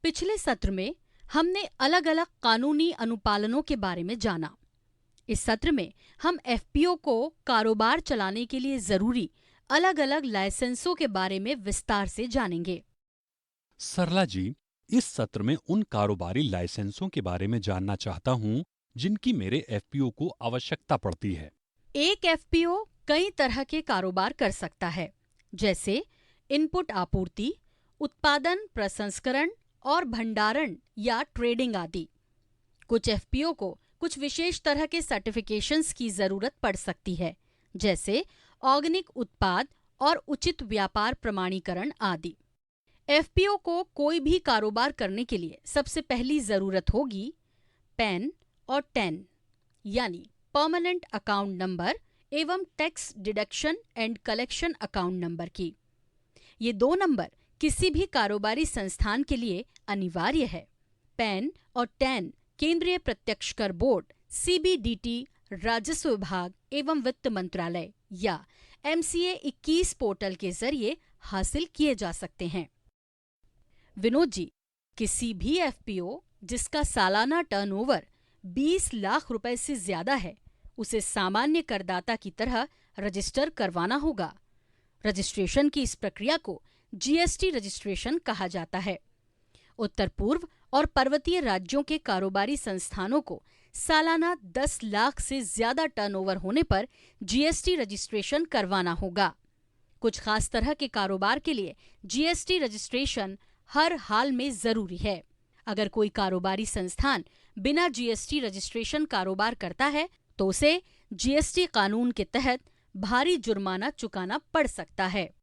पिछले सत्र में हमने अलग अलग कानूनी अनुपालनों के बारे में जाना। इस सत्र में हम एफपीओ को कारोबार चलाने के लिए जरूरी अलग अलग लाइसेंसों के बारे में विस्तार से जानेंगे। सरला जी, इस सत्र में उन कारोबारी लाइसेंसों के बारे में जानना चाहता हूं जिनकी मेरे एफपीओ को आवश्यकता पड़ती है। एक एफपीओ कई तरह के कारोबार कर सकता है, जैसे इनपुट आपूर्ति, उत्पादन, प्रसंस्करण और भंडारण या ट्रेडिंग आदि। कुछ एफपीओ को कुछ विशेष तरह के सर्टिफिकेशंस की जरूरत पड़ सकती है, जैसे ऑर्गेनिक उत्पाद और उचित व्यापार प्रमाणीकरण आदि। एफपीओ को कोई भी कारोबार करने के लिए सबसे पहली जरूरत होगी पैन और टैन यानी परमानेंट अकाउंट नंबर एवं tax deduction and collection account number की। ये दो नंबर किसी भी कारोबारी संस्थान के लिए अनिवार्य है। पैन और टैन केंद्रीय प्रत्यक्ष कर बोर्ड, सीबीडीटी, राजस्व विभाग एवं वित्त मंत्रालय या एमसीए 21 पोर्टल के जरिए हासिल किए जा सकते हैं। विनोद जी, किसी भी एफपीओ जिसका सालाना टर्नओवर 20 लाख रुपए से ज्यादा है, उसे सामान्य करदाता की तरह रजिस्टर करवाना होगा। रजिस्ट्रेशन की इस प्रक्रिया को जीएसटी रजिस्ट्रेशन कहा जाता है। उत्तर पूर्व और पर्वतीय राज्यों के कारोबारी संस्थानों को सालाना 10 लाख से ज्यादा टर्नओवर होने पर जीएसटी रजिस्ट्रेशन करवाना होगा। कुछ खास तरह के कारोबार के लिए जीएसटी रजिस्ट्रेशन हर हाल में जरूरी है। अगर कोई कारोबारी संस्थान बिना जीएसटी रजिस्ट्रेशन कारोबार करता है तो उसे जीएसटी कानून के तहत भारी जुर्माना चुकाना पड़ सकता है।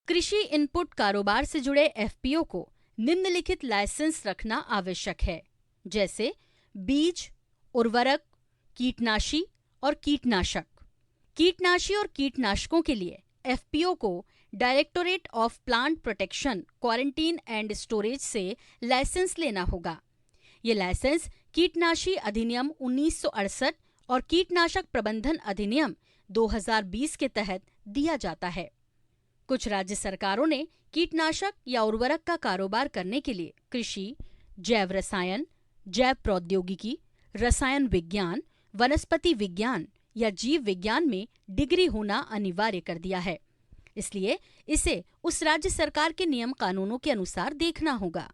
कृषि इनपुट कारोबार से जुड़े एफपीओ को निम्नलिखित लाइसेंस रखना आवश्यक है, जैसे बीज, उर्वरक, कीटनाशी और कीटनाशक। कीटनाशी और कीटनाशकों के लिए एफपीओ को directorate of plant protection, quarantine and storage से लाइसेंस लेना होगा। ये लाइसेंस कीटनाशी अधिनियम 1968 और कीटनाशक प्रबंधन अधिनियम 2020 के तहत दिया जाता है। कुछ राज्य सरकारों ने कीटनाशक या उर्वरक का कारोबार करने के लिए कृषि, जैव रसायन, जैव प्रौद्योगिकी, रसायन विज्ञान, वनस्पति विज्ञान या जीव विज्ञान में डिग्री होना अनिवार्य कर दिया है। इसलिए इसे उस राज्य सरकार के नियम कानूनों के अनुसार देखना होगा।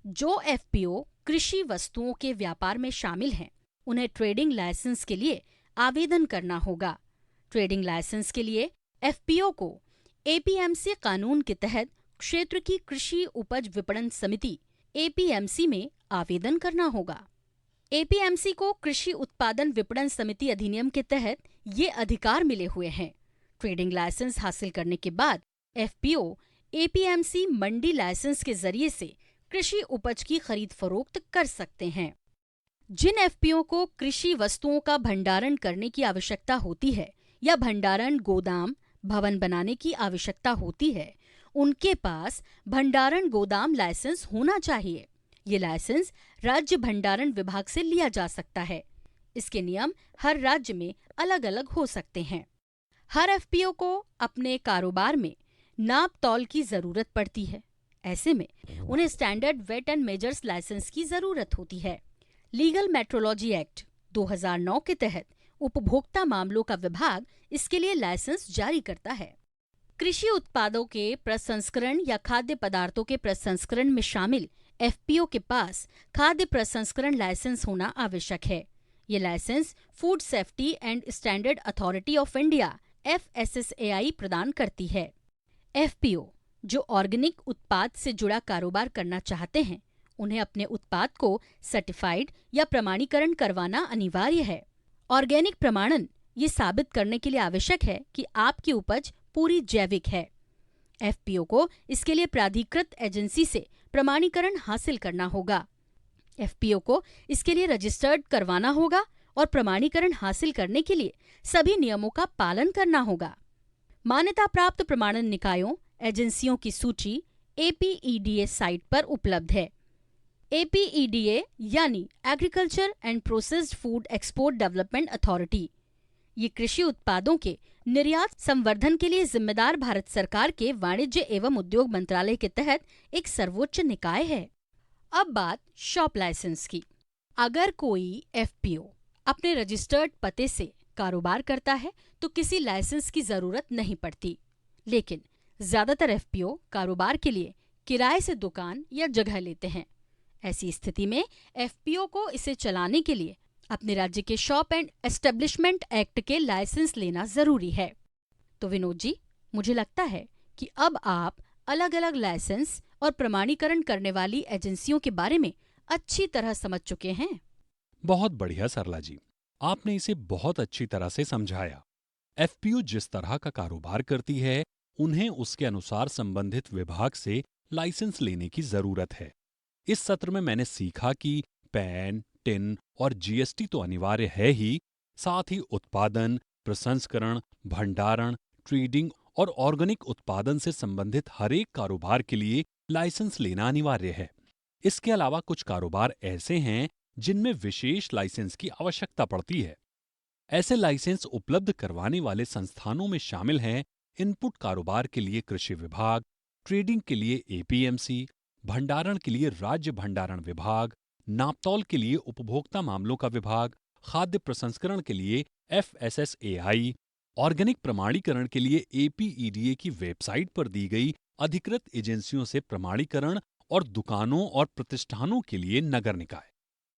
जो एफपीओ कृषि वस्तुओं के व्यापार में शामिल हैं, उन्हें ट्रेडिंग लाइसेंस के लिए आवेदन करना होगा। ट्रेडिंग लाइसेंस के लिए एफपीओ को एपीएमसी कानून के तहत क्षेत्र की कृषि उपज विपणन समिति एपीएमसी में आवेदन करना होगा। एपीएमसी को कृषि उत्पादन विपणन समिति अधिनियम के तहत ये अधिकार मिले हुए हैं। ट्रेडिंग लाइसेंस हासिल करने के बाद एफपीओ एपीएमसी मंडी लाइसेंस के जरिए से कृषि उपज की खरीद फरोख्त कर सकते हैं। जिन एफपीओ को कृषि वस्तुओं का भंडारण करने की आवश्यकता होती है या भंडारण गोदाम भवन बनाने की आवश्यकता होती है, उनके पास भंडारण गोदाम लाइसेंस होना चाहिए। ये लाइसेंस राज्य भंडारण विभाग से लिया जा सकता है। इसके नियम हर राज्य में अलग अलग हो सकते हैं। हर एफपीओ को अपने कारोबार में नाप तौल की जरूरत पड़ती है। ऐसे में उन्हें standard weight and measures license की जरूरत होती है। लीगल मेट्रोलॉजी एक्ट 2009 के तहत उपभोक्ता मामलों का विभाग इसके लिए लाइसेंस जारी करता है। कृषि उत्पादों के प्रसंस्करण या खाद्य पदार्थों के प्रसंस्करण में शामिल एफपीओ के पास खाद्य प्रसंस्करण लाइसेंस होना आवश्यक है। ये license food safety and standard authority of India FSSAI प्रदान करती है। एफपीओ जो ऑर्गेनिक उत्पाद से जुड़ा कारोबार करना चाहते हैं, उन्हें अपने उत्पाद को सर्टिफाइड या प्रमाणीकरण करवाना अनिवार्य है। ऑर्गेनिक प्रमाणन ये साबित करने के लिए आवश्यक है कि आपकी उपज पूरी जैविक है। एफपीओ को इसके लिए प्राधिकृत एजेंसी से प्रमाणीकरण हासिल करना होगा। एफपीओ को इसके लिए रजिस्टर्ड करवाना होगा और प्रमाणीकरण हासिल करने के लिए सभी नियमों का पालन करना होगा। मान्यता प्राप्त प्रमाणन निकायों, एजेंसियों की सूची APEDA साइट पर उपलब्ध है। APEDA यानी agriculture and processed food export development authority, ये कृषि उत्पादों के निर्यात संवर्धन के लिए जिम्मेदार भारत सरकार के वाणिज्य एवं उद्योग मंत्रालय के तहत एक सर्वोच्च निकाय है। अब बात शॉप लाइसेंस की। अगर कोई एफपीओ अपने रजिस्टर्ड पते से कारोबार करता है तो किसी लाइसेंस की जरूरत नहीं पड़ती। लेकिन ज्यादातर एफपीओ कारोबार के लिए किराए से दुकान या जगह लेते हैं। ऐसी स्थिति में एफपीओ को इसे चलाने के लिए अपने राज्य के शॉप एंड एस्टेब्लिशमेंट एक्ट के लाइसेंस लेना जरूरी है। तो विनोद जी, मुझे लगता है कि अब आप अलग अलग लाइसेंस और प्रमाणीकरण करने वाली एजेंसियों के बारे में अच्छी तरह समझ चुके हैं। बहुत बढ़िया सरला जी, आपने इसे बहुत अच्छी तरह से समझाया। एफपीओ जिस तरह का कारोबार करती है, उन्हें उसके अनुसार संबंधित विभाग से लाइसेंस लेने की जरूरत है। इस सत्र में मैंने सीखा कि पैन, टिन और जीएसटी तो अनिवार्य है ही, साथ ही उत्पादन, प्रसंस्करण, भंडारण, ट्रेडिंग और ऑर्गेनिक उत्पादन से संबंधित हर एक कारोबार के लिए लाइसेंस लेना अनिवार्य है। इसके अलावा कुछ कारोबार ऐसे हैं जिनमें विशेष लाइसेंस की आवश्यकता पड़ती है। ऐसे लाइसेंस उपलब्ध करवाने वाले संस्थानों में शामिल हैं इनपुट कारोबार के लिए कृषि विभाग, ट्रेडिंग के लिए एपीएमसी, भंडारण के लिए राज्य भंडारण विभाग, नापतौल के लिए उपभोक्ता मामलों का विभाग, खाद्य प्रसंस्करण के लिए एफएसएसएआई, ऑर्गेनिक प्रमाणीकरण के लिए एपीईडीए की वेबसाइट पर दी गई अधिकृत एजेंसियों से प्रमाणीकरण और दुकानों और प्रतिष्ठानों के लिए नगर निकाय।